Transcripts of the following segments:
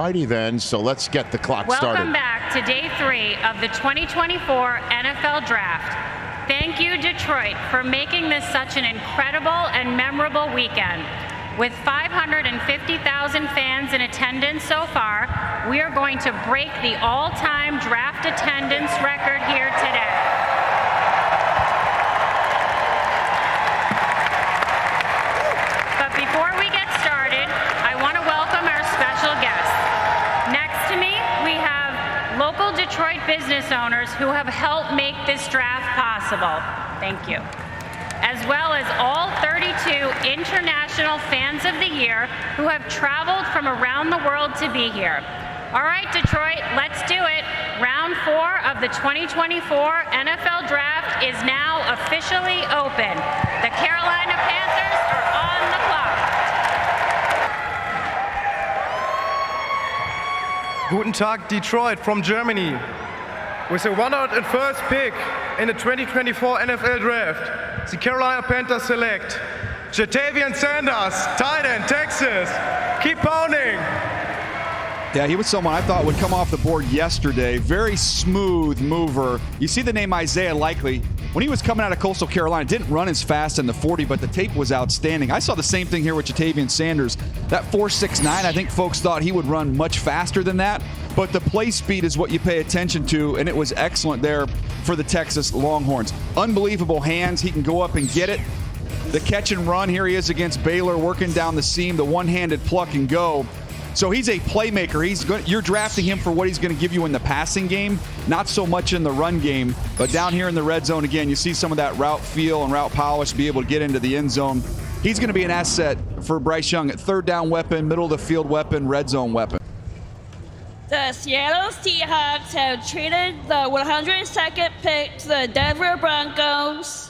righty then, so let's get the clock started. Welcome back to day 3 of the 2024 NFL Draft. Thank you, Detroit, for making this such an incredible and memorable weekend. With 550,000 fans in attendance so far, we are going to break the all-time draft attendance record here today. But before we get started, I want to welcome our special guests. Next to me, we have local Detroit business owners who have helped make this draft possible. Thank you. As well as all 32 international fans of the year who have traveled from around the world to be here. All right, Detroit, let's do it. Round 4 of the 2024 NFL Draft is now officially open. The Carolina Panthers are on the clock. Guten Tag, Detroit from Germany. With the 101st pick in the 2024 NFL Draft, the Carolina Panthers select Ja'Tavion Sanders, tight end, Texas. Keep pounding. Yeah, he was someone I thought would come off the board yesterday. Very smooth mover. You see the name Isaiah Likely. When he was coming out of Coastal Carolina, didn't run as fast in the 40, but the tape was outstanding. I saw the same thing here with Ja'Tavion Sanders. That 4.69, I think folks thought he would run much faster than that, but the play speed is what you pay attention to, and it was excellent there for the Texas Longhorns. Unbelievable hands. He can go up and get it. The catch and run, here he is against Baylor, working down the seam, the one-handed pluck and go. So he's a playmaker. You're drafting him for what he's going to give you in the passing game, not so much in the run game. But down here in the red zone, again, you see some of that route feel and route polish, be able to get into the end zone. He's going to be an asset for Bryce Young at third down weapon, middle of the field weapon, red zone weapon. The Seattle Seahawks have traded the 102nd pick to the Denver Broncos.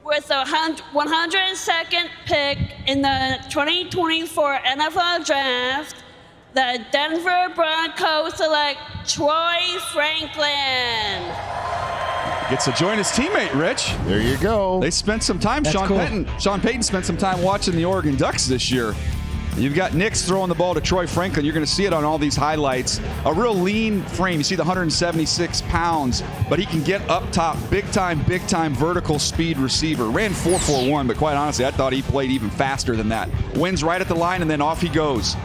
With the 102nd pick in the 2024 NFL Draft, the Denver Broncos select Troy Franklin. Gets to join his teammate, Rich. There you go. They spent some time. That's cool. Sean Payton spent some time watching the Oregon Ducks this year. You've got Nix throwing the ball to Troy Franklin. You're going to see it on all these highlights. A real lean frame. You see the 176 pounds, but he can get up top. Big time vertical speed receiver. Ran 4.41, but quite honestly, I thought he played even faster than that. Wins right at the line, and then off he goes.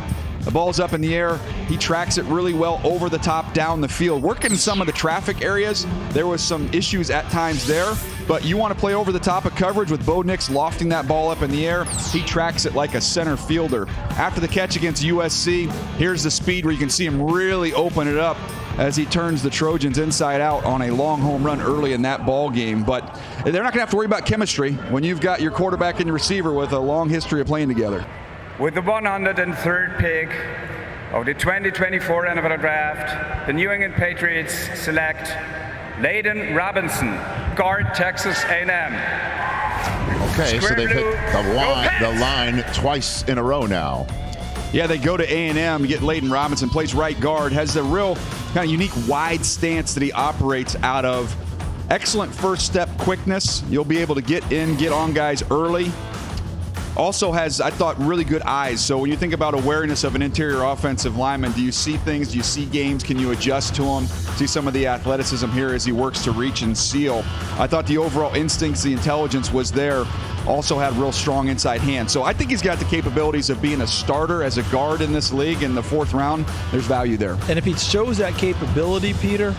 The ball's up in the air. He tracks it really well over the top, down the field. Working in some of the traffic areas, there was some issues at times there, but you want to play over the top of coverage with Bo Nix lofting that ball up in the air. He tracks it like a center fielder. After the catch against USC, here's the speed where you can see him really open it up as he turns the Trojans inside out on a long home run early in that ball game. But they're not going to have to worry about chemistry when you've got your quarterback and your receiver with a long history of playing together. With the 103rd pick of the 2024 NFL Draft, the New England Patriots select Layden Robinson, guard, Texas A&M. Okay, so they've hit the line twice in a row now. Yeah, they go to A&M, you get Layden Robinson, plays right guard, has the real kind of unique wide stance that he operates out of. Excellent first step quickness. You'll be able to get in, get on guys early. Also has, I thought, really good eyes. So when you think about awareness of an interior offensive lineman, do you see things? Do you see games? Can you adjust to them? See some of the athleticism here as he works to reach and seal. I thought the overall instincts, the intelligence was there. Also had real strong inside hands. So I think he's got the capabilities of being a starter as a guard in this league in the 4th round. There's value there. And if he shows that capability, Peter,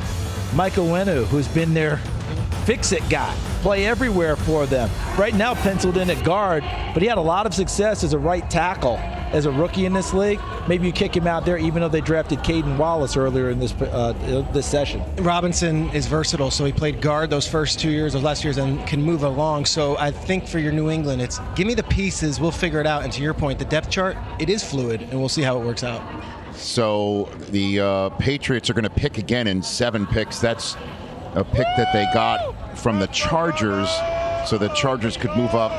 Michael Wenu, who's been their fix-it guy, play everywhere for them. Right now penciled in at guard, but he had a lot of success as a right tackle as a rookie in this league. Maybe you kick him out there even though they drafted Caden Wallace earlier in this session. Robinson is versatile, so he played guard those last years, and can move along. So I think for your New England, it's give me the pieces, we'll figure it out. And to your point, the depth chart, it is fluid, and we'll see how it works out. So the Patriots are going to pick again in 7 picks. That's a pick that they got from the Chargers, so the Chargers could move up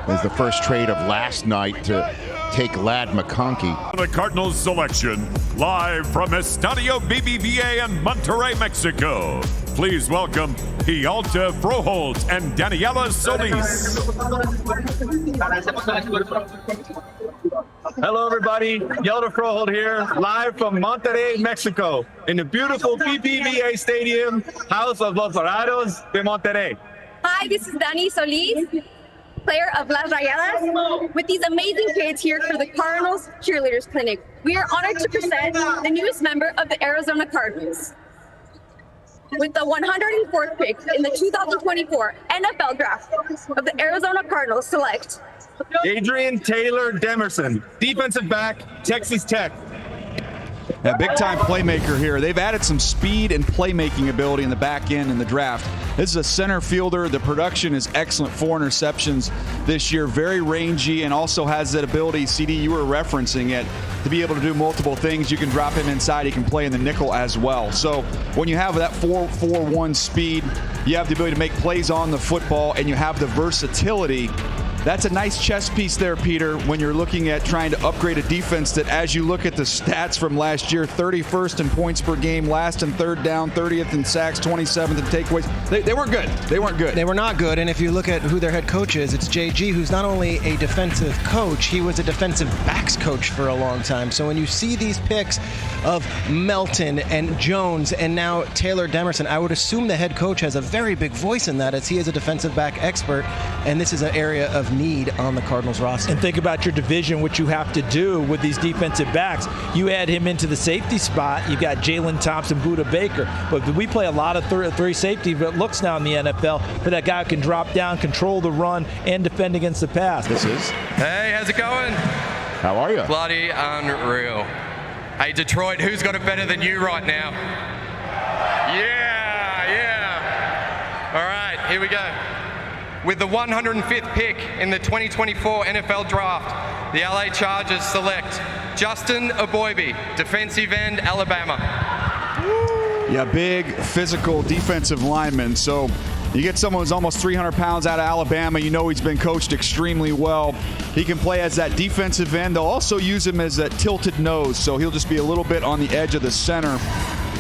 as the first trade of last night to take Ladd McConkey. The Cardinals selection, live from Estadio BBVA in Monterrey, Mexico. Please welcome Hjalta Froholt and Daniela Solis. Hello, everybody. Yelder Frohold here, live from Monterrey, Mexico, in the beautiful BBVA Stadium, House of los Dorados de Monterrey. Hi, this is Dani Solis, player of Las Rayadas, with these amazing kids here for the Cardinals Cheerleaders Clinic. We are honored to present the newest member of the Arizona Cardinals. With the 104th pick in the 2024 NFL Draft of the Arizona Cardinals, select Dadrion Taylor Demerson, defensive back, Texas Tech. A big-time playmaker here. They've added some speed and playmaking ability in the back end in the draft. This is a center fielder. The production is excellent. 4 interceptions this year. Very rangy and also has that ability, CD, you were referencing it, to be able to do multiple things. You can drop him inside. He can play in the nickel as well. So when you have that 4.41 speed, you have the ability to make plays on the football, and you have the versatility. That's a nice chess piece there, Peter, when you're looking at trying to upgrade a defense that, as you look at the stats from last year, 31st in points per game, last in third down, 30th in sacks, 27th in takeaways. They weren't good. They weren't good. They were not good, and if you look at who their head coach is, it's JG, who's not only a defensive coach, he was a defensive backs coach for a long time. So when you see these picks of Melton and Jones and now Taylor Demerson, I would assume the head coach has a very big voice in that, as he is a defensive back expert, and this is an area of need on the Cardinals roster. And think about your division, what you have to do with these defensive backs. You add him into the safety spot, you got Jalen Thompson, Buda Baker. But we play a lot of three safety looks now in the NFL for that guy who can drop down, control the run, and defend against the pass. This is. Hey, how's it going? How are you? Bloody unreal. Hey, Detroit, who's got it better than you right now? Yeah. All right, here we go. With the 105th pick in the 2024 NFL Draft, the LA Chargers select Justin Eboigbe, defensive end, Alabama. Yeah, big, physical defensive lineman. So you get someone who's almost 300 pounds out of Alabama. You know he's been coached extremely well. He can play as that defensive end. They'll also use him as that tilted nose, so he'll just be a little bit on the edge of the center.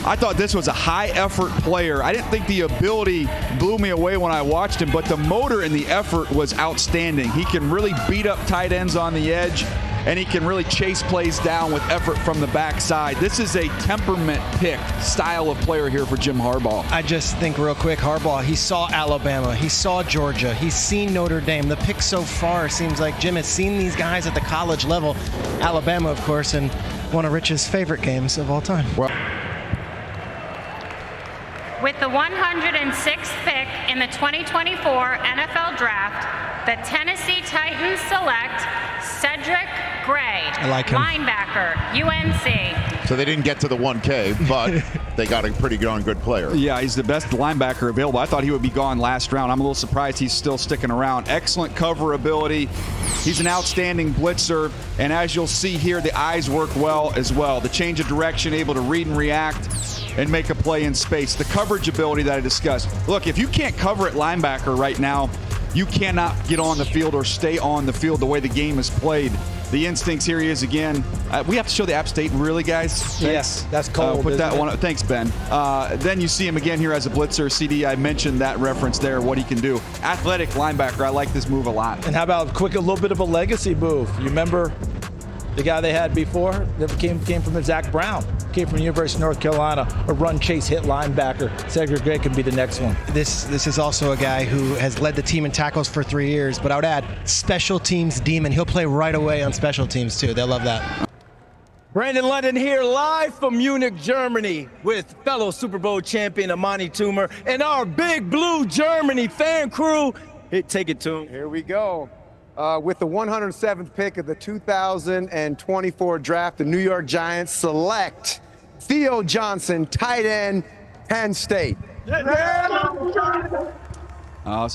I thought this was a high-effort player. I didn't think the ability blew me away when I watched him, but the motor and the effort was outstanding. He can really beat up tight ends on the edge, and he can really chase plays down with effort from the backside. This is a temperament pick style of player here for Jim Harbaugh. I just think real quick, Harbaugh, he saw Alabama, he saw Georgia, he's seen Notre Dame. The pick so far seems like Jim has seen these guys at the college level. Alabama, of course, and one of Rich's favorite games of all time. Well, with the 106th pick in the 2024 NFL Draft, the Tennessee Titans select Cedric Gray, I like him. linebacker, UNC. So they didn't get to the 1K, but they got a pretty darn good player. Yeah, he's the best linebacker available. I thought he would be gone last round. I'm a little surprised he's still sticking around. Excellent cover ability. He's an outstanding blitzer, and as you'll see here, the eyes work well as well. The change of direction, able to read and react and make a play in space. The coverage ability that I discussed. Look, if you can't cover at linebacker right now, you cannot get on the field or stay on the field the way the game is played. The instincts, here he is again. We have to show the App State, really, guys? Yes, that's cold. Put that one up. Thanks, Ben. Then you see him again here as a blitzer. CD, I mentioned that reference there, what he can do. Athletic linebacker. I like this move a lot. And how about a little bit of a legacy move? You remember the guy they had before that came from Zach Brown, came from the University of North Carolina, a run, chase, hit linebacker. Cedric Gray can be the next one. This is also a guy who has led the team in tackles for 3 years, but I would add special teams demon. He'll play right away on special teams too. They'll love that. Brandon London here, live from Munich, Germany, with fellow Super Bowl champion Amani Toomer and our Big Blue Germany fan crew. Take it to him. Here we go. With the 107th pick of the 2024 draft, the New York Giants select Theo Johnson, tight end, Penn State. So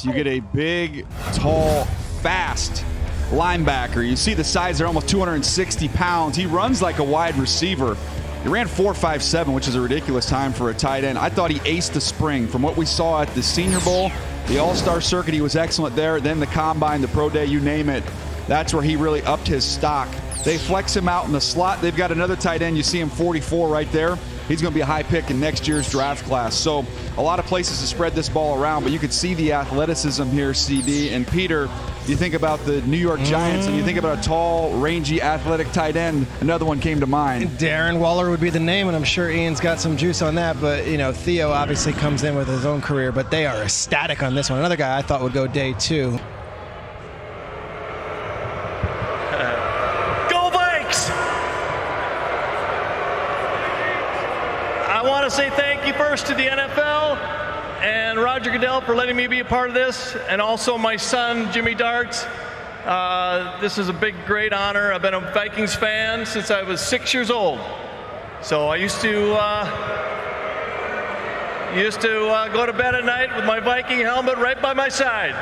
you get a big, tall, fast linebacker. You see the size there, almost 260 pounds. He runs like a wide receiver. He ran 4.57, which is a ridiculous time for a tight end. I thought he aced the spring. From what we saw at the Senior Bowl, the All-Star circuit, he was excellent there. Then the Combine, the Pro Day, you name it. That's where he really upped his stock. They flex him out in the slot. They've got another tight end. You see him 44 right there. He's going to be a high pick in next year's draft class. So a lot of places to spread this ball around, but you could see the athleticism here, CD. And Peter, You think about the New York Giants, and you think about a tall, rangy, athletic tight end. Another one came to mind. Darren Waller would be the name, and I'm sure Ian's got some juice on that. But, you know, Theo obviously comes in with his own career, but they are ecstatic on this one. Another guy I thought would go day 2. Go Vikes! I want to say thank you first to the NFL and Roger Goodell for letting me be a part of this, and also my son, Jimmy Darts. This is a big, great honor. I've been a Vikings fan since I was 6 years old. So I used to go to bed at night with my Viking helmet right by my side.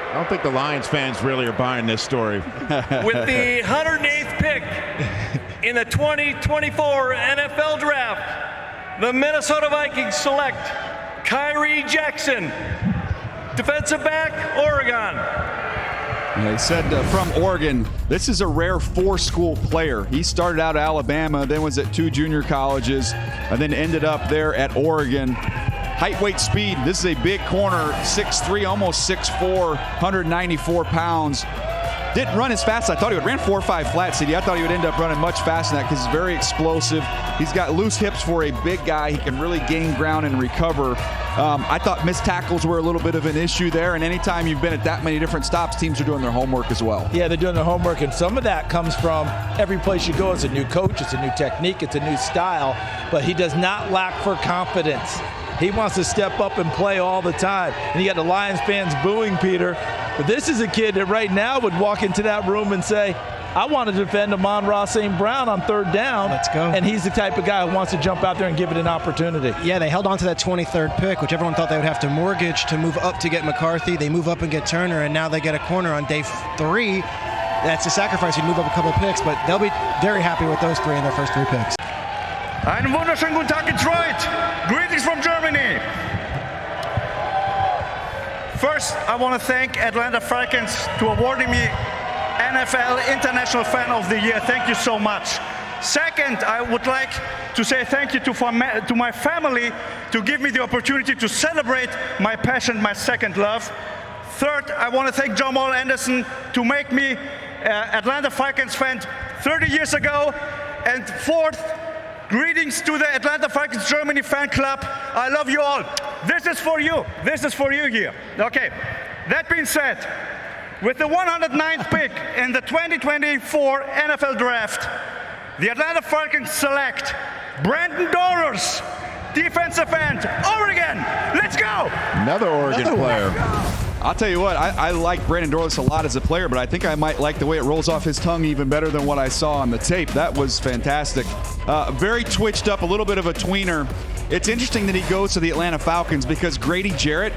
I don't think the Lions fans really are buying this story. With the 108th pick in the 2024 NFL Draft, the Minnesota Vikings select Khyree Jackson, defensive back, Oregon. They said from Oregon, this is a rare 4-school player. He started out at Alabama, then was at 2 junior colleges, and then ended up there at Oregon. Height, weight, speed. This is a big corner, 6'3", almost 6'4", 194 pounds. Didn't run as fast as I thought he would. Ran 4.5 flat, CD. I thought he would end up running much faster than that because he's very explosive. He's got loose hips for a big guy. He can really gain ground and recover. I thought missed tackles were a little bit of an issue there, and anytime you've been at that many different stops, teams are doing their homework as well. Yeah, they're doing their homework, and some of that comes from every place you go. It's a new coach, it's a new technique, it's a new style, but he does not lack for confidence. He wants to step up and play all the time. And you got the Lions fans booing Peter. But this is a kid that right now would walk into that room and say, I want to defend Amon-Ra St. Brown on 3rd down. Let's go. And he's the type of guy who wants to jump out there and give it an opportunity. Yeah, they held on to that 23rd pick, which everyone thought they would have to mortgage to move up to get McCarthy. They move up and get Turner, and now they get a corner on day 3. That's a sacrifice. You'd move up a couple picks, but they'll be very happy with those 3 in their first 3 picks. Einen wunderschönen guten Tag, Detroit. Greetings from Germany. First, I want to thank Atlanta Falcons to awarding me NFL International Fan of the Year. Thank you so much. Second, I would like to say thank you to my family to give me the opportunity to celebrate my passion, my second love. Third, I want to thank Jamal Anderson to make me Atlanta Falcons fan 30 years ago. And fourth, greetings to the Atlanta Falcons Germany fan club. I love you all. This is for you. This is for you here. Okay. That being said, with the 109th pick in the 2024 NFL Draft, the Atlanta Falcons select Brandon Dorlus, defensive end, Oregon. Let's go. Another Oregon player. I'll tell you what, I like Brandon Dorlus a lot as a player, but I think I might like the way it rolls off his tongue even better than what I saw on the tape. That was fantastic. Very twitched up, a little bit of a tweener. It's interesting that he goes to the Atlanta Falcons because Grady Jarrett,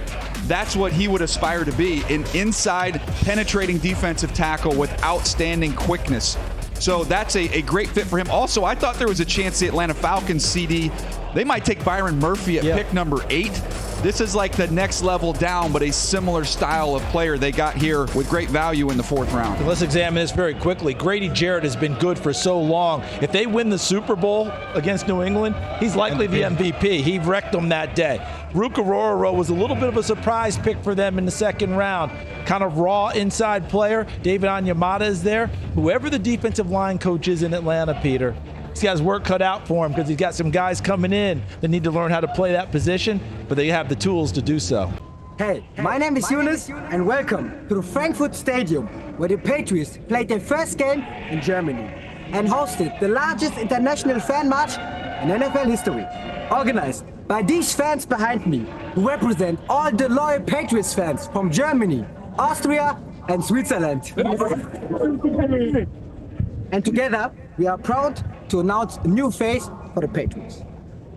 that's what he would aspire to be, an inside penetrating defensive tackle with outstanding quickness. So that's a great fit for him. Also, I thought there was a chance the Atlanta Falcons, CD, they might take Byron Murphy at pick number 8. This is like the next level down, but a similar style of player they got here with great value in the 4th round. Let's examine this very quickly. Grady Jarrett has been good for so long. If they win the Super Bowl against New England, he's likely the MVP. He wrecked them that day. Rukaroro was a little bit of a surprise pick for them in the 2nd round. Kind of raw inside player. David Onyemata is there. Whoever the defensive line coach is in Atlanta, Peter, he's got his work cut out for him because he's got some guys coming in that need to learn how to play that position, but they have the tools to do so. Hey, my name is Yunus, and welcome to the Frankfurt Stadium, where the Patriots played their first game in Germany and hosted the largest international fan march in NFL history, organized by these fans behind me, who represent all the loyal Patriots fans from Germany, Austria, and Switzerland. And together, we are proud to announce a new face for the Patriots.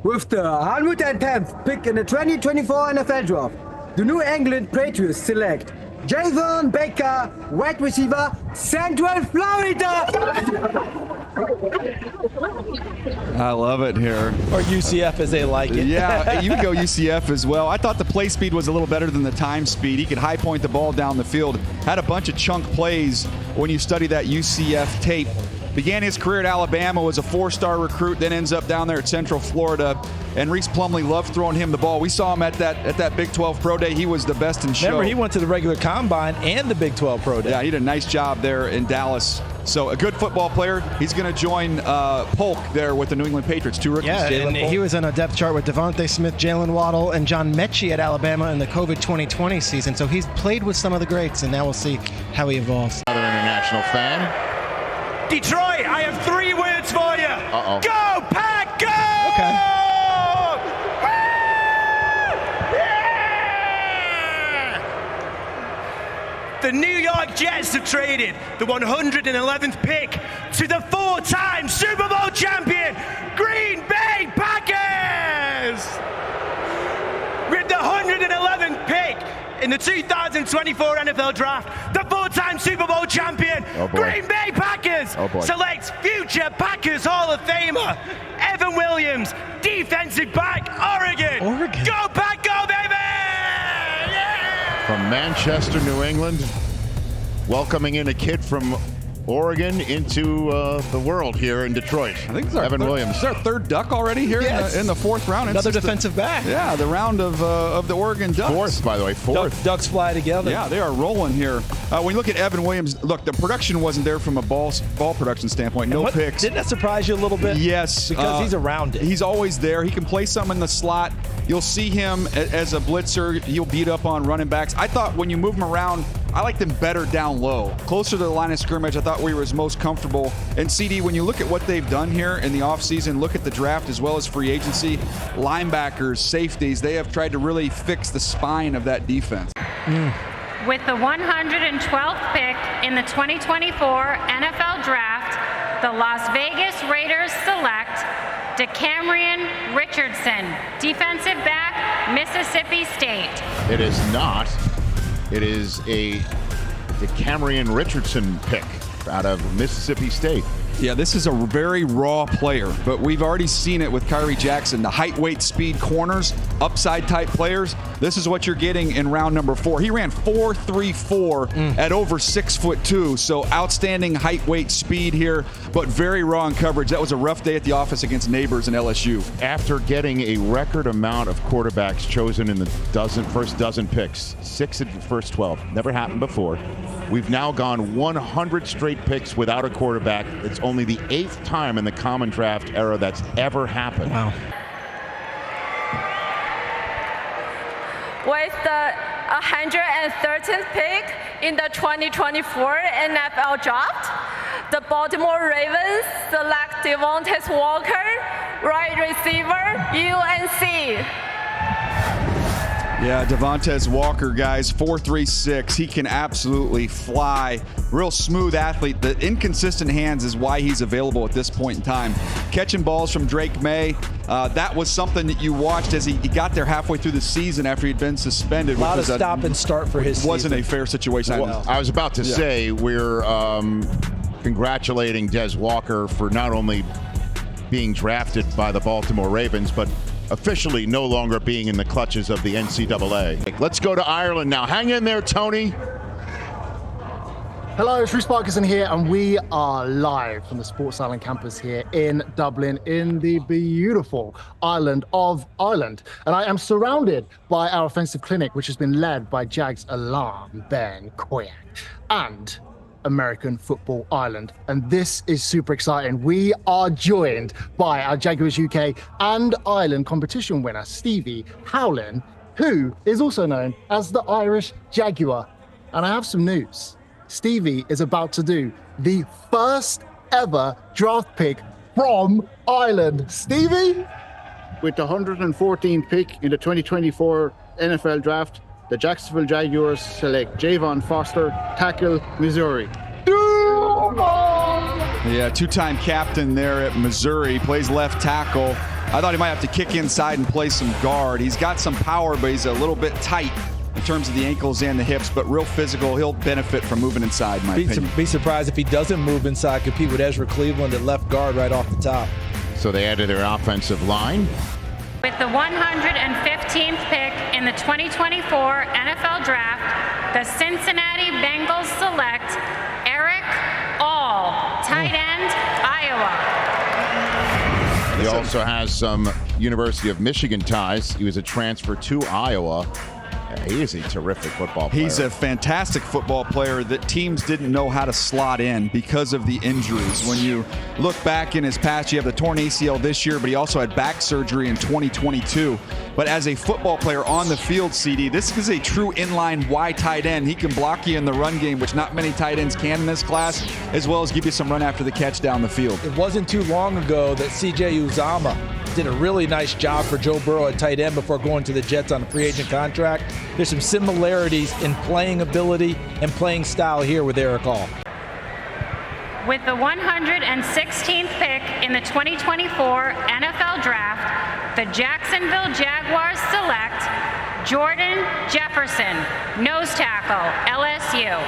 With the 110th pick in the 2024 NFL Draft, the New England Patriots select Javon Baker, wide receiver, Central Florida. I love it here. Or UCF as they like it. Yeah, you can go UCF as well. I thought the play speed was a little better than the time speed. He could high point the ball down the field. Had a bunch of chunk plays when you study that UCF tape. began his career at Alabama, was a 4-star recruit, then ends up down there at Central Florida. And Reese Plumlee loved throwing him the ball. We saw him at that Big 12 Pro Day. He was the best in show. Remember, he went to the regular combine and the Big 12 Pro Day. Yeah, he did a nice job there in Dallas. So a good football player. He's going to join Polk there with the New England Patriots. 2 rookies. Yeah, and he was on a depth chart with Devontae Smith, Jalen Waddle, and John Mechie at Alabama in the COVID 2020 season. So he's played with some of the greats, and now we'll see how he evolves. Another international fan. Detroit, I have 3 words for you. Uh-oh. Go, Pack, go! Okay. The New York Jets have traded the 111th pick to the 4-time Super Bowl champion Green Bay Packers! With the 111th pick in the 2024 NFL Draft, the 4-time Super Bowl champion Green Bay Packers selects future Packers Hall of Famer Evan Williams, defensive back, Oregon. Go Pack, go baby! From Manchester, New England, welcoming in a kid from Oregon into the world here in Detroit. I think it's our Evan Williams. It's our 3rd Duck already here in the 4th round. Another defensive back. Yeah, the round of the Oregon Ducks. 4th, by the way, 4th. Ducks fly together. Yeah, they are rolling here. When you look at Evan Williams, look, the production wasn't there from a ball production standpoint. No picks. Didn't that surprise you a little bit? Yes. Because he's around it. He's always there. He can play some in the slot. You'll see him as a blitzer. He'll beat up on running backs. I thought when you move him around, I liked him better down low. Closer to the line of scrimmage, I thought where he was most comfortable. And CD, when you look at what they've done here in the offseason, look at the draft as well as free agency, linebackers, safeties, they have tried to really fix the spine of that defense. With the 112th pick in the 2024 NFL Draft, the Las Vegas Raiders select Decamerion Richardson, defensive back, Mississippi State. It is not. It is a Decamerion Richardson pick out of Mississippi State. Yeah, this is a very raw player, but we've already seen it with Khyree Jackson. The height, weight, speed corners, upside type players. This is what you're getting in round number 4. He ran 4.34 at over 6'2", so outstanding height, weight, speed here, but very raw in coverage. That was a rough day at the office against Neighbors and LSU. After getting a record amount of quarterbacks chosen in the first dozen picks, 6 in the first 12, never happened before. We've now gone 100 straight picks without a quarterback. It's only the 8th time in the common draft era that's ever happened. Wow. With the 113th pick in the 2024 NFL Draft, the Baltimore Ravens select Devontez Walker, wide receiver, UNC. Yeah, Devontez Walker, guys, 4.36. He can absolutely fly. Real smooth athlete. The inconsistent hands is why he's available at this point in time. Catching balls from Drake May. That was something that you watched as he got there halfway through the season after he'd been suspended. A lot of stop and start for his wasn't season. A fair situation. Well, I was about to say, we're congratulating Des Walker for not only being drafted by the Baltimore Ravens, but officially no longer being in the clutches of the NCAA. Let's go to Ireland now. Hang in there, Tony. Hello, it's Rhys Parkinson here, and we are live from the Sports Island campus here in Dublin in the beautiful island of Ireland. And I am surrounded by our offensive clinic, which has been led by Jags alum Ben Koyak and American Football Ireland. And this is super exciting. We are joined by our Jaguars UK and Ireland competition winner, Stevie Howlin, who is also known as the Irish Jaguar. And I have some news. Stevie is about to do the first ever draft pick from Ireland. Stevie? With the 114th pick in the 2024 NFL Draft, the Jacksonville Jaguars select Javon Foster, tackle, Missouri. Yeah, 2-time captain there at Missouri, plays left tackle. I thought he might have to kick inside and play some guard. He's got some power, but he's a little bit tight in terms of the ankles and the hips, but real physical. He'll benefit from moving inside, in my opinion. Be surprised if he doesn't move inside, compete with Ezra Cleveland at left guard right off the top. So they added their offensive line. With the 115th pick in the 2024 NFL Draft, the Cincinnati Bengals select Eric All, Tight end, Iowa. He also has some University of Michigan ties. He was a transfer to Iowa. He is a terrific football player. He's a fantastic football player that teams didn't know how to slot in because of the injuries. When you look back in his past, you have the torn ACL this year, but he also had back surgery in 2022. But as a football player on the field, CD, this is a true inline wide tight end. He can block you in the run game, which not many tight ends can in this class, as well as give you some run after the catch down the field. It wasn't too long ago that CJ Uzomah did a really nice job for Joe Burrow at tight end before going to the Jets on a free agent contract. There's some similarities in playing ability and playing style here with Eric Hall. With the 116th pick in the 2024 NFL Draft, the Jacksonville Jaguars select Jordan Jefferson, nose tackle, LSU.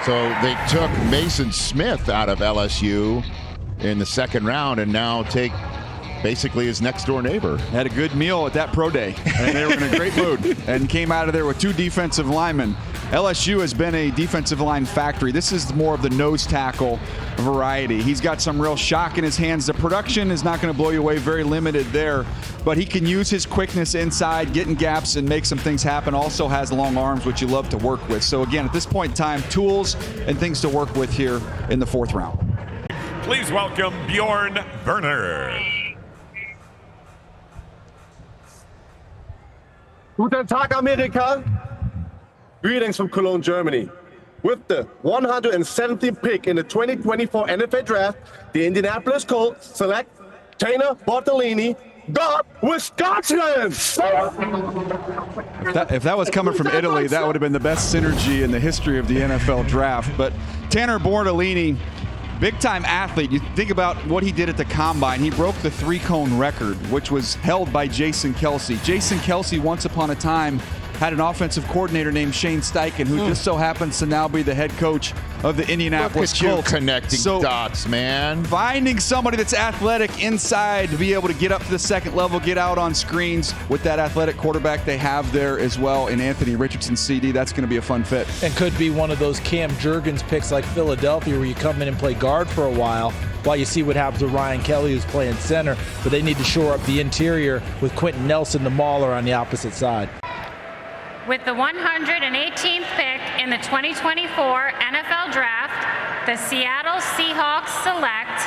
So they took Mason Smith out of LSU in the second round and now take basically his next door neighbor. Had a good meal at that pro day, and they were in a great mood and came out of there with 2 defensive linemen. LSU has been a defensive line factory. This is more of the nose tackle variety. He's got some real shock in his hands. The production is not going to blow you away, very limited there, but he can use his quickness inside, get in gaps and make some things happen. Also has long arms, which you love to work with. So again, at this point in time, tools and things to work with here in the 4th round. Please welcome Bjorn Werner. Guten Tag, America. Greetings from Cologne, Germany. With the 170th pick in the 2024 NFL Draft, the Indianapolis Colts select Tanner Bartolini, guard, Wisconsin. If that was coming from Italy, that would have been the best synergy in the history of the NFL Draft. But Tanner Bartolini, big-time athlete. You think about what he did at the Combine. He broke the 3-cone record, which was held by Jason Kelce. Jason Kelce, once upon a time, had an offensive coordinator named Shane Steichen, who just so happens to now be the head coach of the Indianapolis Colts. Look at you connecting dots, man. Finding somebody that's athletic inside to be able to get up to the second level, get out on screens with that athletic quarterback they have there as well in Anthony Richardson, CD. That's going to be a fun fit. And could be one of those Cam Jurgens picks like Philadelphia where you come in and play guard for a while you see what happens with Ryan Kelly, who's playing center, but they need to shore up the interior with Quentin Nelson, the mauler, on the opposite side. With the 118th pick in the 2024 NFL Draft, the Seattle Seahawks select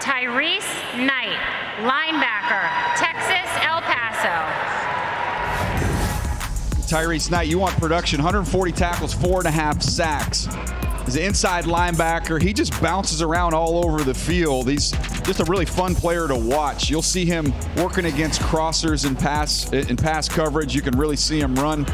Tyrese Knight, linebacker, Texas, El Paso. Tyrese Knight, you want production, 140 tackles, 4.5 sacks. He's an inside linebacker. He just bounces around all over the field. He's just a really fun player to watch. You'll see him working against crossers in pass coverage. You can really see him run.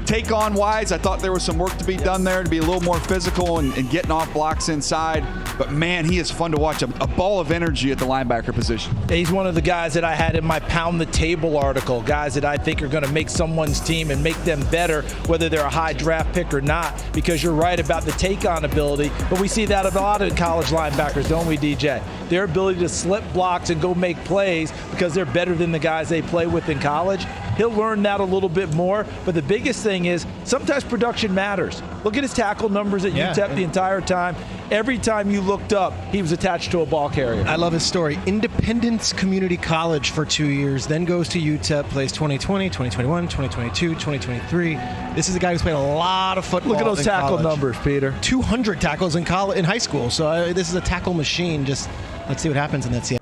Take on wise, I thought there was some work to be done there to be a little more physical and getting off blocks inside. But man, he is fun to watch. A ball of energy at the linebacker position. He's one of the guys that I had in my Pound the Table article, guys that I think are going to make someone's team and make them better, whether they're a high draft pick or not, because you're right about the take-on ability. But we see that of a lot of college linebackers, don't we, DJ? Their ability to slip blocks and go make plays because they're better than the guys they play with in college. He'll learn that a little bit more, but the biggest thing is sometimes production matters. Look at his tackle numbers at UTEP the entire time. Every time you looked up, he was attached to a ball carrier. I love his story. Independence Community College for 2 years, then goes to UTEP, plays 2020, 2021, 2022, 2023. This is a guy who's played a lot of football. Look at those tackle numbers, Peter. 200 tackles in high school. So this is a tackle machine. Just let's see what happens in that season.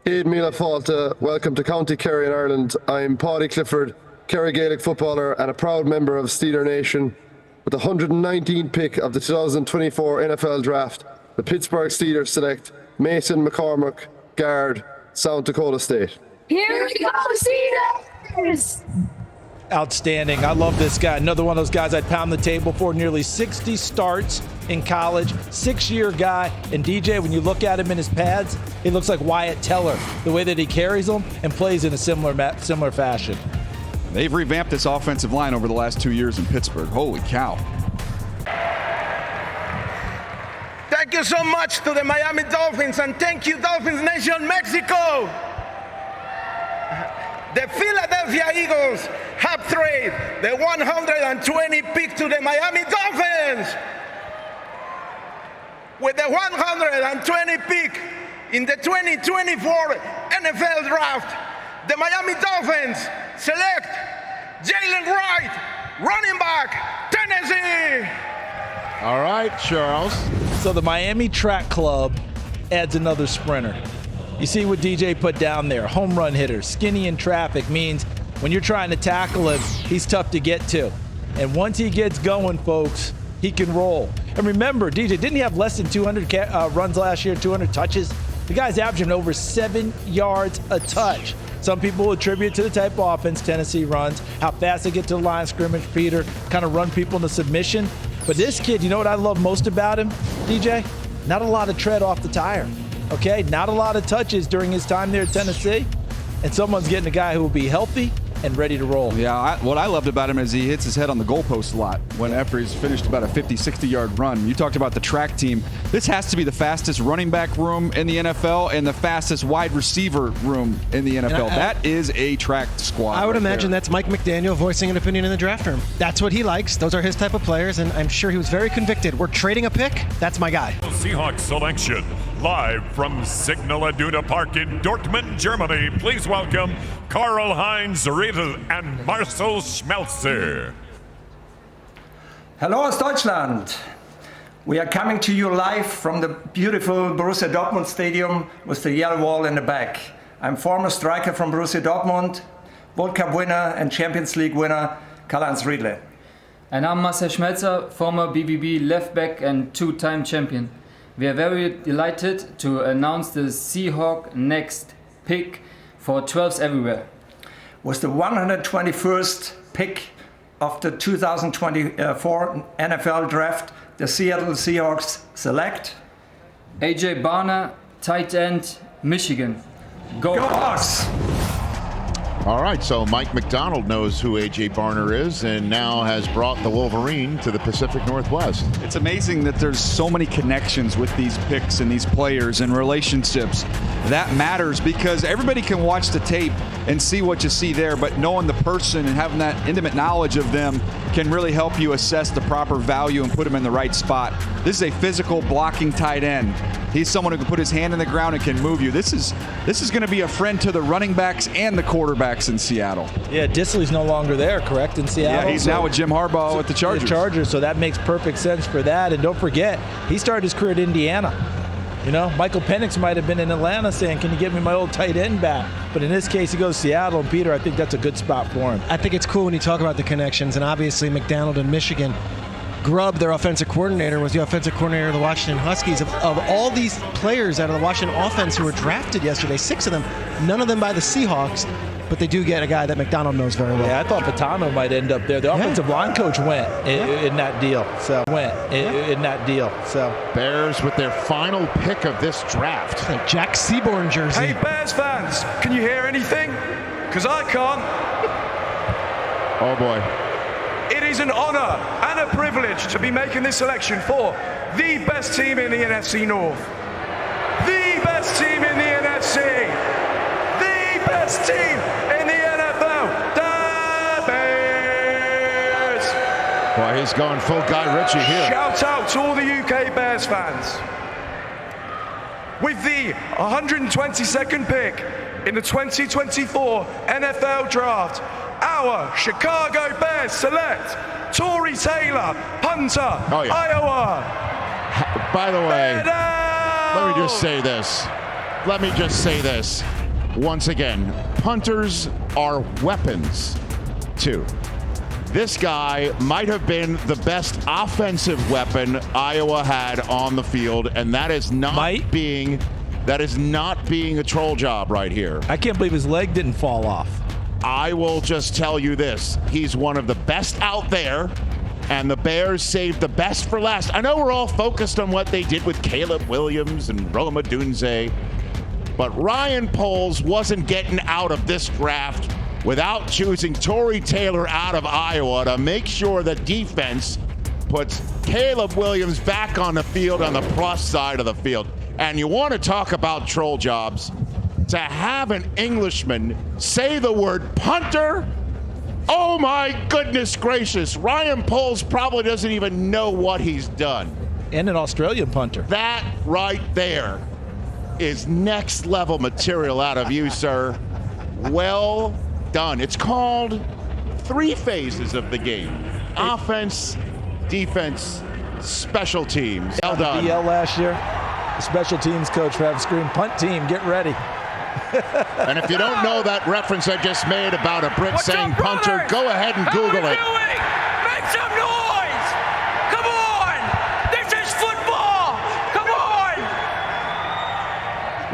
Céad Míle Fáilte, welcome to County Kerry in Ireland. I'm Paddy Clifford, Kerry Gaelic footballer and a proud member of Steeler Nation. With the 119th pick of the 2024 NFL Draft, the Pittsburgh Steelers select Mason McCormick, guard, South Dakota State. Here we go, Steelers! Outstanding. I love this guy. Another one of those guys I'd pound the table for. Nearly 60 starts in college, 6-year guy. And DJ, when you look at him in his pads, he looks like Wyatt Teller, the way that he carries them and plays in a similar fashion. They've revamped this offensive line over the last 2 years in Pittsburgh. Holy cow. Thank you so much to the Miami Dolphins, and thank you, Dolphins Nation Mexico. The Philadelphia Eagles have traded the 120 pick to the Miami Dolphins. with the 120 pick in the 2024 NFL Draft, the Miami Dolphins select Jaylen Wright, running back, Tennessee. All right, Charles. So the Miami Track Club adds another sprinter. You see what DJ put down there, home run hitter, skinny in traffic means when you're trying to tackle him, he's tough to get to. And once he gets going, folks, he can roll. And remember, DJ, didn't he have less than 200 runs last year, 200 touches? The guy's averaging over 7 yards a touch. Some people attribute to the type of offense Tennessee runs, how fast they get to the line of scrimmage, Peter, kind of run people into submission. But this kid, you know what I love most about him, DJ? Not a lot of tread off the tire, okay? Not a lot of touches during his time there at Tennessee. And someone's getting a guy who will be healthy and ready to roll. Yeah, what I loved about him is he hits his head on the goalpost a lot after he's finished about a 50, 60-yard run. You talked about the track team. This has to be the fastest running back room in the NFL and the fastest wide receiver room in the NFL. That is a track squad. I would imagine that's Mike McDaniel voicing an opinion in the draft room. That's what he likes. Those are his type of players, and I'm sure he was very convicted. We're trading a pick. That's my guy. Seahawks selection. Live from Signal Iduna Park in Dortmund, Germany, please welcome Karl-Heinz Riedel and Marcel Schmelzer. Hello, Deutschland. We are coming to you live from the beautiful Borussia Dortmund Stadium with the yellow wall in the back. I'm former striker from Borussia Dortmund, World Cup winner and Champions League winner, Karl-Heinz Riedel. And I'm Marcel Schmelzer, former BVB left back and two-time champion. We are very delighted to announce the Seahawks next pick for 12s everywhere. With the 121st pick of the 2024 NFL Draft, the Seattle Seahawks select AJ Barner, tight end, Michigan. Go Hawks! All right, so Mike McDonald knows who A.J. Barner is and now has brought the Wolverine to the Pacific Northwest. It's amazing that there's so many connections with these picks and these players and relationships. That matters because everybody can watch the tape and see what you see there, but knowing the person and having that intimate knowledge of them can really help you assess the proper value and put them in the right spot. This is a physical blocking tight end. He's someone who can put his hand in the ground and can move you. This is going to be a friend to the running backs and the quarterbacks in Seattle. Yeah, Disley's no longer there, correct, in Seattle? Yeah, he's now with Jim Harbaugh with the Chargers. So that makes perfect sense for that. And don't forget, he started his career at Indiana. You know, Michael Penix might have been in Atlanta saying, can you get me my old tight end back? But in this case, he goes to Seattle, and Peter, I think that's a good spot for him. I think it's cool when you talk about the connections, and obviously McDonald in Michigan. Grubb, their offensive coordinator, was the offensive coordinator of the Washington Huskies. Of all these players out of the Washington offense who were drafted yesterday, 6 of them, none of them by the Seahawks, but they do get a guy that McDonald knows very well. Yeah, I thought Patano might end up there. The offensive line coach went in that deal. So Bears with their final pick of this draft. Like Jack Seaborn jersey. Hey, Bears fans, can you hear anything? Because I can't. Oh, boy. It is an honor and a privilege to be making this selection for the best team in the NFC North. The best team in the NFC. The best team in the NFL. The Bears. Boy, he's going full Guy Ritchie here. Shout out to all the UK Bears fans. With the 122nd pick in the 2024 NFL Draft, our Chicago Bears select Tory Taylor, Punter, Iowa. By the way, let me just say this. Once again, punters are weapons, too. This guy might have been the best offensive weapon Iowa had on the field, and that is not being a troll job right here. I can't believe his leg didn't fall off. I will just tell you this. He's one of the best out there, and the Bears saved the best for last. I know we're all focused on what they did with Caleb Williams and Rome Odunze, but Ryan Poles wasn't getting out of this draft without choosing Tory Taylor out of Iowa to make sure the defense puts Caleb Williams back on the field on the plus side of the field. And you want to talk about troll jobs. To have an Englishman say the word punter, oh my goodness gracious. Ryan Poles probably doesn't even know what he's done. And an Australian punter. That right there is next level material out of you, sir. Well done. It's called 3 phases of the game. Offense, defense, special teams. Well done. BL last year, the special teams coach for having screamed, punt team, get ready. And if you don't know that reference I just made about a Brit saying punter, go ahead and Google it. Make some noise! Come on! This is football! Come on!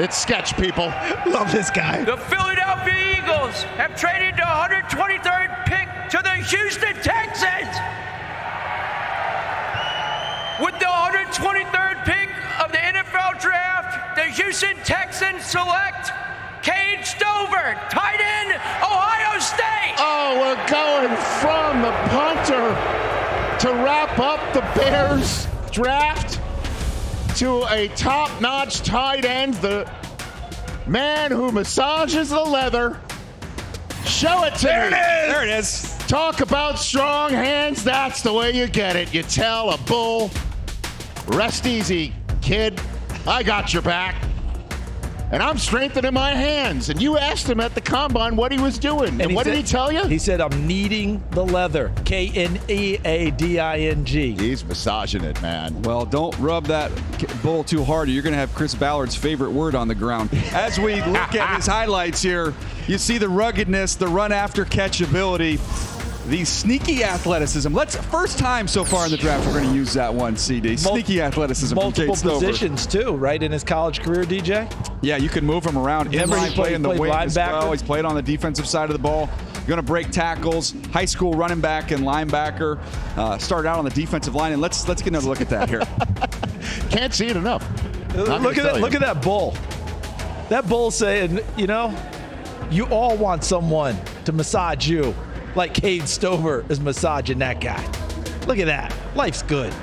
It's sketch, people. Love this guy. The Philadelphia Eagles have traded the 123rd pick to the Houston Texans. With the 123rd pick of the NFL Draft, the Houston Texans select Cade Stover, tight end, Ohio State. Oh, we're going from the punter to wrap up the Bears draft to a top-notch tight end, the man who massages the leather. Show it to me. There it is. Talk about strong hands. That's the way you get it. You tell a bull, rest easy, kid. I got your back. And I'm strengthening my hands. And you asked him at the combine what he was doing. And what did he tell you? He said, I'm kneading the leather. K-N-E-A-D-I-N-G. He's massaging it, man. Well, don't rub that bull too hard or you're going to have Chris Ballard's favorite word on the ground. As we look at his highlights here, you see the ruggedness, the run after catch ability, the sneaky athleticism. First time so far in the draft we're going to use that one, CD. Sneaky athleticism from Cade Stover. Multiple positions too, right, in his college career, DJ? Yeah, you can move him around. Inline play in the wing as well. He's played on the defensive side of the ball. Going to break tackles. High school running back and linebacker. Started out on the defensive line, and let's get another look at that here. Can't see it enough. Look at that bull. That bull saying, you all want someone to massage you like Cade Stover is massaging that guy. Look at that. Life's good.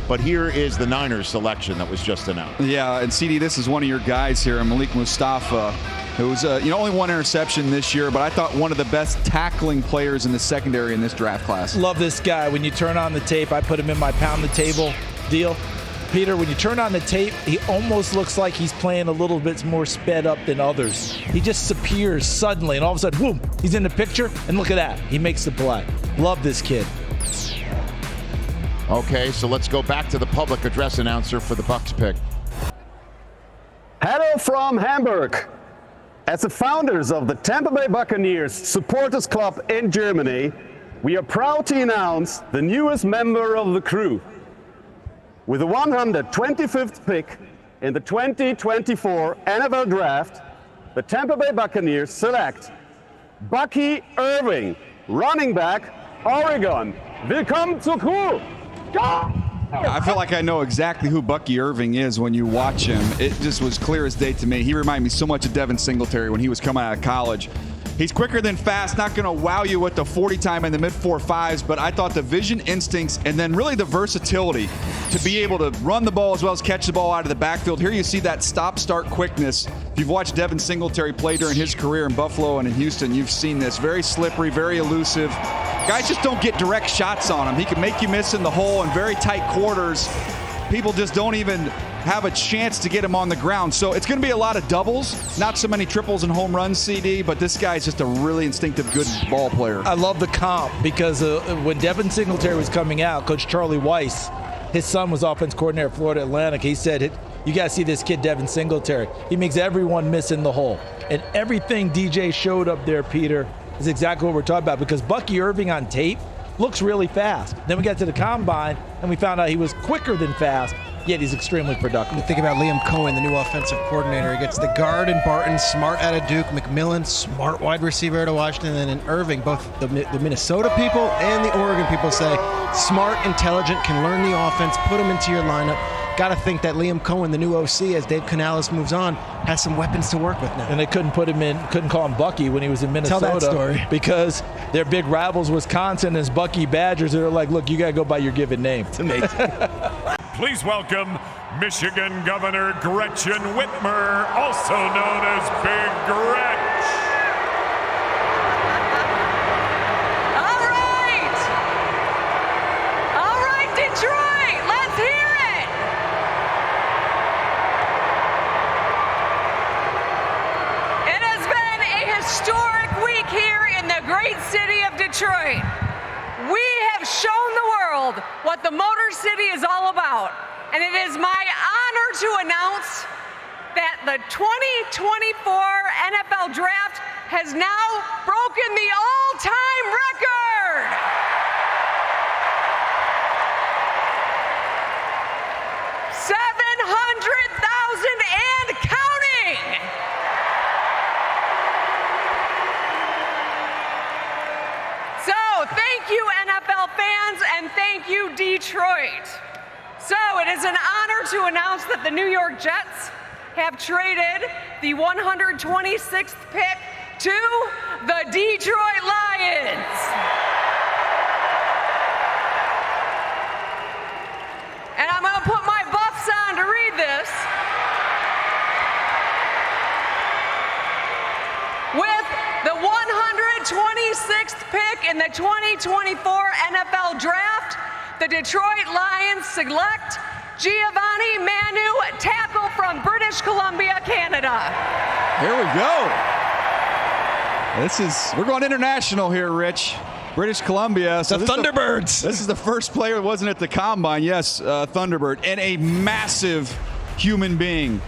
But here is the Niners selection that was just announced. Yeah, and CD, this is one of your guys here, Malik Mustafa, who's only one interception this year, but I thought one of the best tackling players in the secondary in this draft class. Love this guy. When you turn on the tape, I put him in my pound the table deal. Peter, when you turn on the tape, he almost looks like he's playing a little bit more sped up than others. He just appears suddenly, and all of a sudden, boom, he's in the picture, and look at that. He makes the play. Love this kid. Okay, so let's go back to the public address announcer for the Bucs pick. Hello from Hamburg. As the founders of the Tampa Bay Buccaneers Supporters Club in Germany, we are proud to announce the newest member of the crew. With the 125th pick in the 2024 NFL Draft, the Tampa Bay Buccaneers select Bucky Irving, running back, Oregon. Willkommen zur Crew! Go! I feel like I know exactly who Bucky Irving is when you watch him. It just was clear as day to me. He reminded me so much of Devin Singletary when he was coming out of college. He's quicker than fast, not going to wow you with the 40 time in the mid-4.5s, but I thought the vision instincts and then really the versatility to be able to run the ball as well as catch the ball out of the backfield. Here you see that stop-start quickness. If you've watched Devin Singletary play during his career in Buffalo and in Houston, you've seen this. Very slippery, very elusive. Guys just don't get direct shots on him. He can make you miss in the hole in very tight quarters. People just don't even have a chance to get him on the ground. So it's going to be a lot of doubles, not so many triples and home runs, CD, but this guy's just a really instinctive, good ball player. I love the comp because when Devin Singletary was coming out, Coach Charlie Weiss, his son was offense coordinator at Florida Atlantic. He said, you got to see this kid, Devin Singletary. He makes everyone miss in the hole. And everything DJ showed up there, Peter, is exactly what we're talking about because Bucky Irving on tape looks really fast. Then we got to the combine and we found out he was quicker than fast, yet he's extremely productive. You think about Liam Cohen, the new offensive coordinator. He gets the guard in Barton, smart out of Duke, McMillan, smart wide receiver out of Washington, and in Irving, both the Minnesota people and the Oregon people say smart, intelligent, can learn the offense, put him into your lineup. Got to think that Liam Cohen, the new OC, as Dave Canales moves on, has some weapons to work with now. And they couldn't call him Bucky when he was in Minnesota. Tell that story. Because their big rivals, Wisconsin, is Bucky Badgers. They're like, look, you got to go by your given name. It's amazing. Please welcome Michigan Governor Gretchen Whitmer, also known as Big Gretch. All right, Detroit, let's hear it. historic week here in the great city of Detroit. We have shown the world what the Motor City is all about, and it is my honor to announce that the 2024 NFL Draft has now broken the all-time record. $700,000 and counting. So thank you, NFL fans, and thank you, Detroit. So it is an honor to announce that the New York Jets have traded the 126th pick to the Detroit Lions. And I'm going to put my buffs on to read this. With the 126th pick in the 2024 NFL Draft, the Detroit Lions select Giovanni Manu, tackle from British Columbia, Canada. Here we go. We're going international here, Rich. British Columbia. So the Thunderbirds. This is the first player that wasn't at the Combine. Yes, Thunderbird. And a massive human being.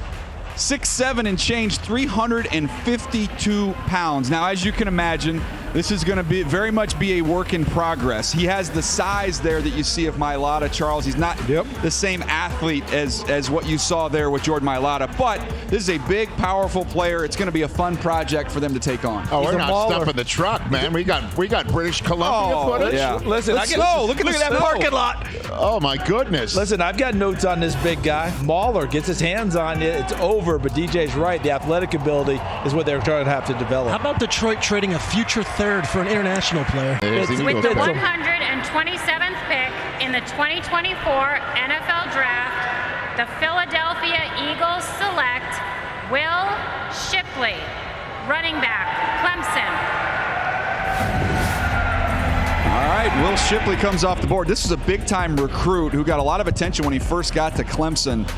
6'7" and change, 352 pounds. Now, as you can imagine, this is going to be very much be a work in progress. He has the size there that you see of Mailata, Charles. He's not the same athlete as what you saw there with Jordan Mailata, but this is a big, powerful player. It's going to be a fun project for them to take on. Oh, we're not stuffing the truck, man. We got British Columbia footage. Yeah. Listen, look at that parking lot. Oh my goodness. Listen, I've got notes on this big guy. Mauler gets his hands on it. It's over, but DJ's right. The athletic ability is what they're going to have to develop. How about Detroit trading a future third for an international player? With the 127th pick in the 2024 NFL Draft, the Philadelphia Eagles select Will Shipley, running back, Clemson. All right, Will Shipley comes off the board. This is a big-time recruit who got a lot of attention when he first got to Clemson.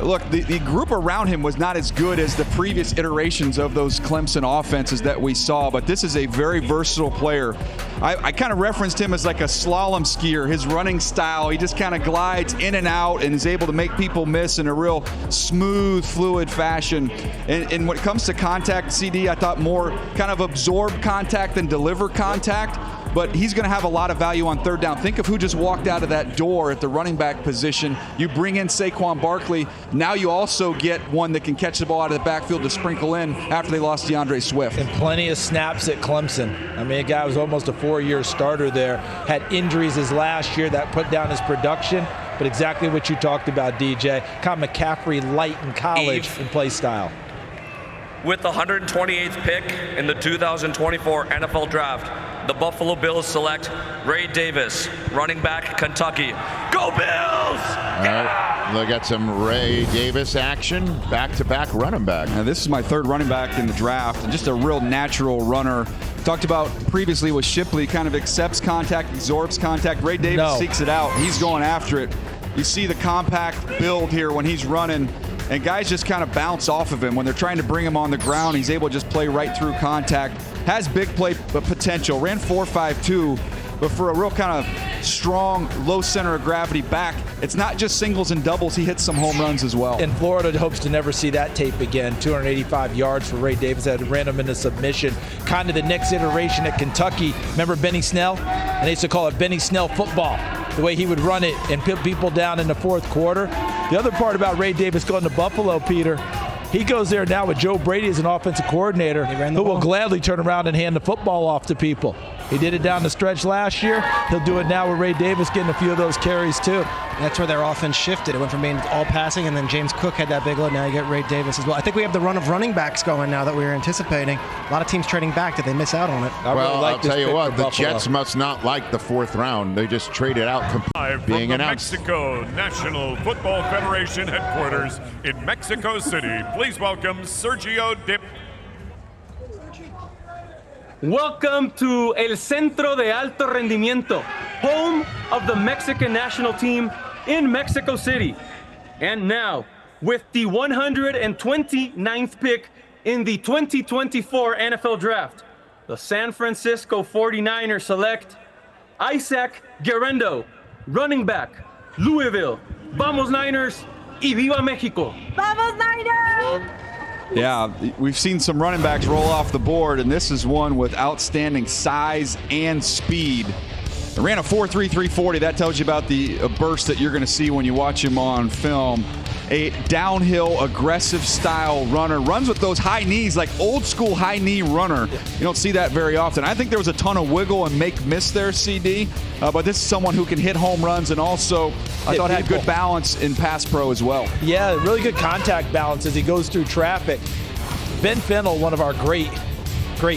Look, the group around him was not as good as the previous iterations of those Clemson offenses that we saw, but this is a very versatile player. I kind of referenced him as like a slalom skier. His running style, he just kind of glides in and out and is able to make people miss in a real smooth, fluid fashion. And when it comes to contact, CD, I thought more kind of absorb contact than deliver contact. But he's going to have a lot of value on third down. Think of who just walked out of that door at the running back position. You bring in Saquon Barkley. Now you also get one that can catch the ball out of the backfield to sprinkle in after they lost DeAndre Swift. And plenty of snaps at Clemson. I mean, a guy was almost a 4-year starter there. Had injuries his last year that put down his production. But exactly what you talked about, DJ. Kind of McCaffrey light in college in play style. With the 128th pick in the 2024 NFL Draft, the Buffalo Bills select Ray Davis, running back, Kentucky. Go Bills! All right, look at some Ray Davis action, back-to-back running back. Now, this is my third running back in the draft, and just a real natural runner. Talked about previously with Shipley, kind of accepts contact, absorbs contact. Ray Davis seeks it out. He's going after it. You see the compact build here when he's running, and guys just kind of bounce off of him. When they're trying to bring him on the ground, he's able to just play right through contact. Has big play potential. Ran 4.52, but for a real kind of strong, low center of gravity back, it's not just singles and doubles. He hits some home runs as well. And Florida hopes to never see that tape again. 285 yards for Ray Davis. That ran him into submission. Kind of the next iteration at Kentucky. Remember Benny Snell? And they used to call it Benny Snell football. The way he would run it and put people down in the fourth quarter. The other part about Ray Davis going to Buffalo, Peter, he goes there now with Joe Brady as an offensive coordinator who will gladly turn around and hand the football off to people. He did it down the stretch last year. He'll do it now with Ray Davis getting a few of those carries too. That's where their offense shifted. It went from being all passing, and then James Cook had that big load. Now you get Ray Davis as well. I think we have the run of running backs going now that we were anticipating. A lot of teams trading back. Did they miss out on it? Well, I'll tell you what, the Jets must not like the fourth round. They just traded out being from announced. the Mexico National Football Federation headquarters in Mexico City, please welcome Sergio Dip. Welcome to El Centro de Alto Rendimiento, home of the Mexican national team in Mexico City. And now, with the 129th pick in the 2024 NFL Draft, the San Francisco 49ers select Isaac Guerendo, running back, Louisville. Vamos Niners y viva Mexico. Vamos Niners! Yeah, we've seen some running backs roll off the board, and this is one with outstanding size and speed. It ran a 4.3 340. That tells you about the burst that you're going to see when you watch him on film. A downhill, aggressive style runner. Runs with those high knees, like old school high knee runner. You don't see that very often. I think there was a ton of wiggle and make miss there, CD. But this is someone who can hit home runs and also, I thought, had good balance in pass pro as well. Yeah, really good contact balance as he goes through traffic. Ben Fennell, one of our great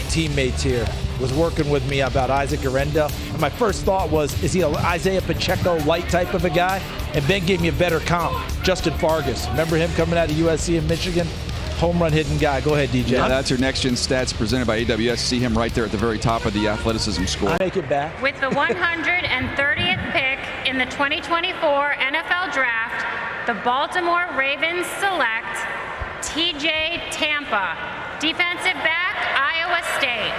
teammates here, was working with me about Isaac Guerendo. And my first thought was, is he an Isaiah Pacheco light type of a guy? And Ben gave me a better comp, Justin Fargas. Remember him coming out of USC in Michigan? Home run hitting guy. Go ahead, DJ. Yeah, that's your Next Gen Stats presented by AWS. See him right there at the very top of the athleticism score. I make it back. With the 130th pick in the 2024 NFL Draft, the Baltimore Ravens select TJ Tampa, defensive back, Iowa State.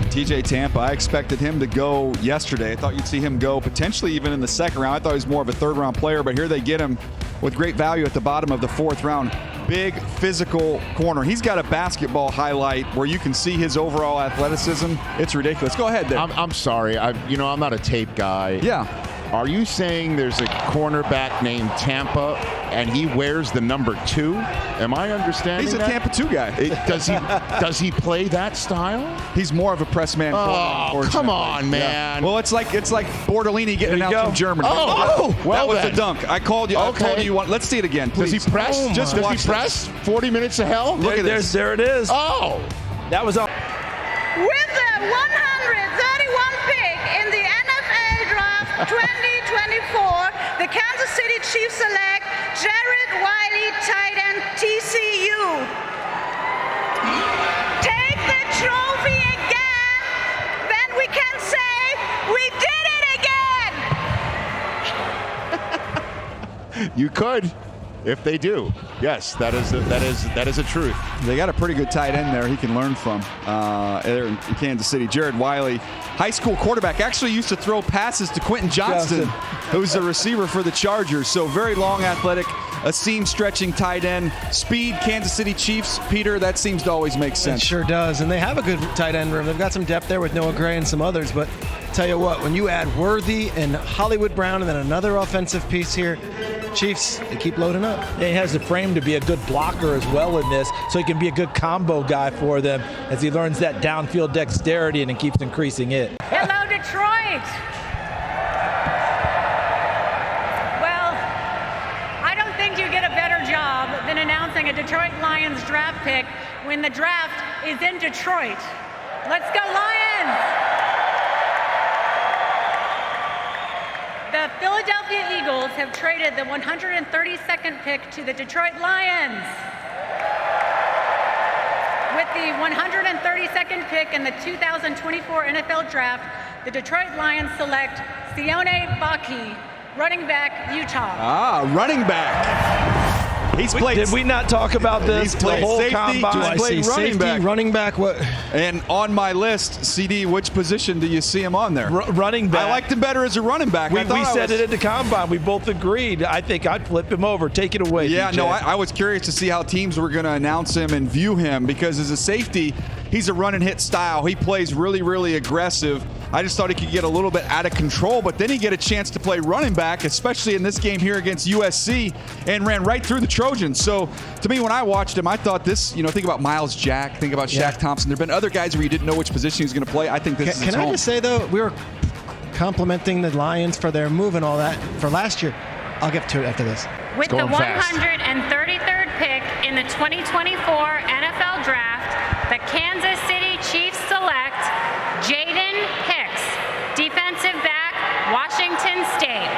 TJ Tampa, I expected him to go yesterday. I thought you'd see him go potentially even in the second round. I thought he was more of a third-round player, but here they get him with great value at the bottom of the fourth round. Big physical corner. He's got a basketball highlight where you can see his overall athleticism. It's ridiculous. Go ahead there. I'm sorry. I'm not a tape guy. Yeah. Are you saying there's a cornerback named Tampa and he wears the number 2? Am I understanding He's a that? Tampa 2 guy. Does he play that style? He's more of a press man. Oh, come on, man. Yeah. Well, it's like Bortolini getting out from Germany. Oh, well, that was the dunk. I called you. Okay. I told you one. Let's see it again, please. Does he press? Does he press? 40 minutes of hell? Look at this. There it is. Oh. That was all. With the 131 pick in the NFL Draft 2024, the Kansas City Chiefs select Jared Wiley, tight end, TCU. Take the trophy again, then we can say we did it again. You could, if they do. Yes, that is a truth. They got a pretty good tight end there he can learn from there in Kansas City. Jared Wiley, high school quarterback, actually used to throw passes to Quentin Johnston, who's the receiver for the Chargers. So very long, athletic, a seam-stretching tight end. Speed, Kansas City Chiefs. Peter, that seems to always make sense. It sure does, and they have a good tight end room. They've got some depth there with Noah Gray and some others, but tell you what, when you add Worthy and Hollywood Brown and then another offensive piece here, Chiefs, they keep loading up. And he has the frame to be a good blocker as well in this, so he can be a good combo guy for them as he learns that downfield dexterity and it keeps increasing it. Hello, Detroit. Well, I don't think you get a better job than announcing a Detroit Lions draft pick when the draft is in Detroit. Let's go Lions! The Philadelphia Eagles have traded the 132nd pick to the Detroit Lions. With the 132nd pick in the 2024 NFL Draft, the Detroit Lions select Sione Vaki, running back, Utah. Running back. Did we not talk about this? He's played whole safety, combine? he's played running back. What? And on my list, CD, which position do you see him on there? Running back. I liked him better as a running back. We said it at the combine. We both agreed. I think I'd flip him over. Take it away, Yeah, DJ. no, I was curious to see how teams were going to announce him and view him because as a safety, he's a run and hit style. He plays really, really aggressive. I just thought he could get a little bit out of control, but then he get a chance to play running back, especially in this game here against USC, and ran right through the Trojans. So to me, when I watched him, I thought this, think about Miles Jack, think about Shaq Thompson. There have been other guys where you didn't know which position he was going to play. I think this is his Can I home. just say, though, we were complimenting the Lions for their move and all that for last year. I'll get to it after this. With the 133rd pick in the 2024 NFL Draft, the Kansas City Chiefs select Jaden Hicks, defensive back, Washington State.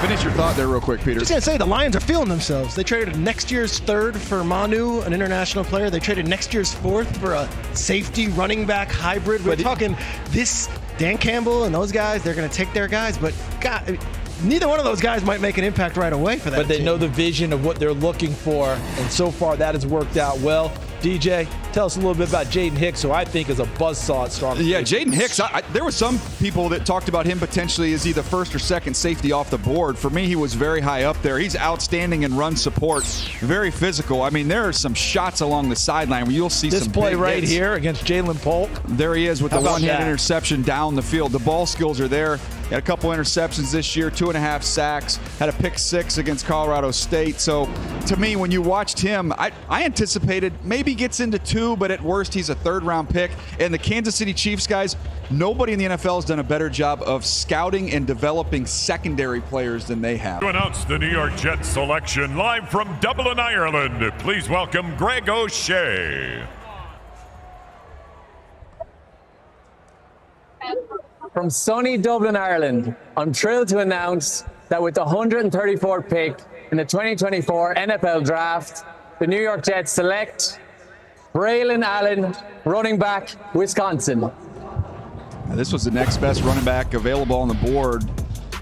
Finish your thought there real quick, Peter. Just going to say, the Lions are feeling themselves. They traded next year's third for Manu, an international player. They traded next year's fourth for a safety running back hybrid. We're talking this, Dan Campbell and those guys, they're going to take their guys. But, God, neither one of those guys might make an impact right away for that But they team. know the vision of what they're looking for, and so far that has worked out well. DJ, tell us a little bit about Jaden Hicks, who I think is a buzzsaw at strong safety. Yeah, Jaden Hicks, there were some people that talked about him potentially as either first or second safety off the board. For me, he was very high up there. He's outstanding in run support, very physical. I mean, there are some shots along the sideline where you'll see this some play big right hits. here against Jalen Polk. There he is with the How about one-hand that? interception down the field. The ball skills are there. Had a couple interceptions this year, 2.5 sacks, had a pick 6 against Colorado State. So to me, when you watched him, I anticipated maybe gets into 2, but at worst he's a 3rd-round pick. And the Kansas City Chiefs, guys, nobody in the NFL has done a better job of scouting and developing secondary players than they have. To announce the New York Jets selection live from Dublin, Ireland, please welcome Greg O'Shea. From sunny Dublin, Ireland, I'm thrilled to announce that with the 134th pick in the 2024 NFL Draft, the New York Jets select Braelon Allen, running back, Wisconsin. Now, this was the next best running back available on the board.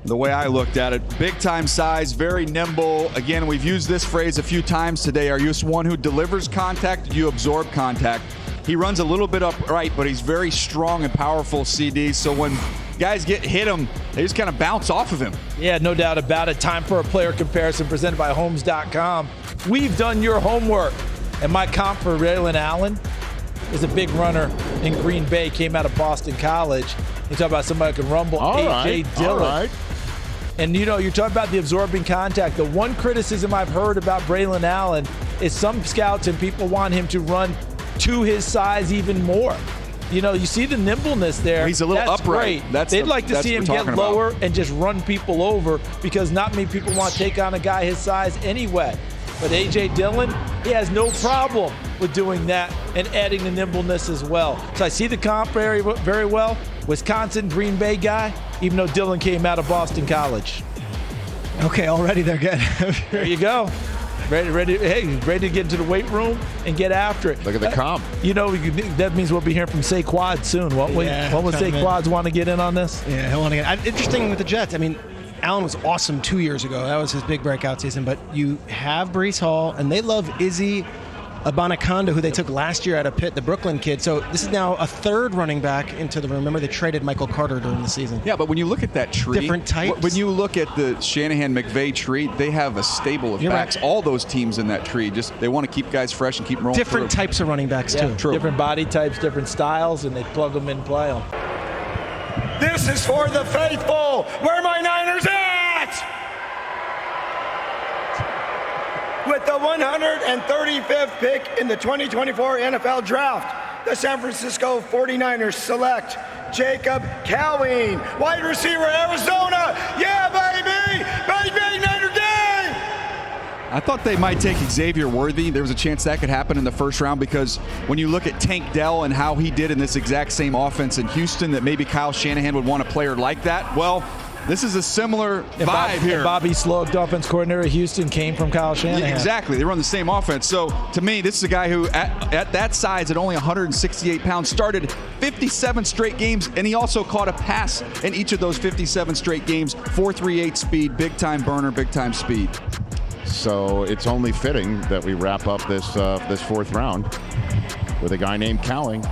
The way I looked at it, big time size, very nimble. Again, we've used this phrase a few times today. Are you one who delivers contact? Do you absorb contact? He runs a little bit upright, but he's very strong and powerful CD. So when guys hit him, they just kind of bounce off of him. Yeah, no doubt about it. Time for a player comparison presented by Homes.com. We've done your homework. And my comp for Braelon Allen is a big runner in Green Bay, came out of Boston College. You talk about somebody who can rumble. A.J. Dillon. All right. And you're talking about the absorbing contact. The one criticism I've heard about Braelon Allen is some scouts and people want him to run to his size even more. You see the nimbleness there. He's a little That's upright. Great. They'd like to see him get lower and just run people over, because not many people want to take on a guy his size anyway. But A.J. Dillon, he has no problem with doing that and adding the nimbleness as well. So I see the comp very, very well. Wisconsin, Green Bay guy, even though Dillon came out of Boston College. Okay, already they're good. There you go. Ready to get into the weight room and get after it. Look at the comp. That means we'll be hearing from Saquad soon, won't we? Yeah, Won't Saquad want to get in on this? Yeah, he'll want to get. Interesting with the Jets. I mean, Allen was awesome 2 years ago. That was his big breakout season. But you have Breece Hall, and they love Izzy Abanikanda, who they took last year out of Pitt, the Brooklyn kid. So this is now a 3rd running back into the room. Remember, they traded Michael Carter during the season. Yeah, but when you look at that tree, different types. When you look at the Shanahan-McVay tree, they have a stable of backs. Right. All those teams in that tree, they want to keep guys fresh and keep rolling different through. Types of running backs, too. True. Different body types, different styles, and they plug them in and play them. This is for the faithful. Where are my Niners at? With the 135th pick in the 2024 NFL Draft, the San Francisco 49ers select Jacob Cowing, wide receiver, Arizona. Yeah, baby! Baby, Niner Day! I thought they might take Xavier Worthy. There was a chance that could happen in the first round, because when you look at Tank Dell and how he did in this exact same offense in Houston, that maybe Kyle Shanahan would want a player like that. Well, this is a similar vibe here. Bobby Sloak, the offense coordinator of Houston, came from Kyle Shanahan. Yeah, exactly. They run the same offense. So, to me, this is a guy who, at that size, at only 168 pounds, started 57 straight games, and he also caught a pass in each of those 57 straight games. 4.38 speed, big-time burner, big-time speed. So it's only fitting that we wrap up this 4th round with a guy named Cowing.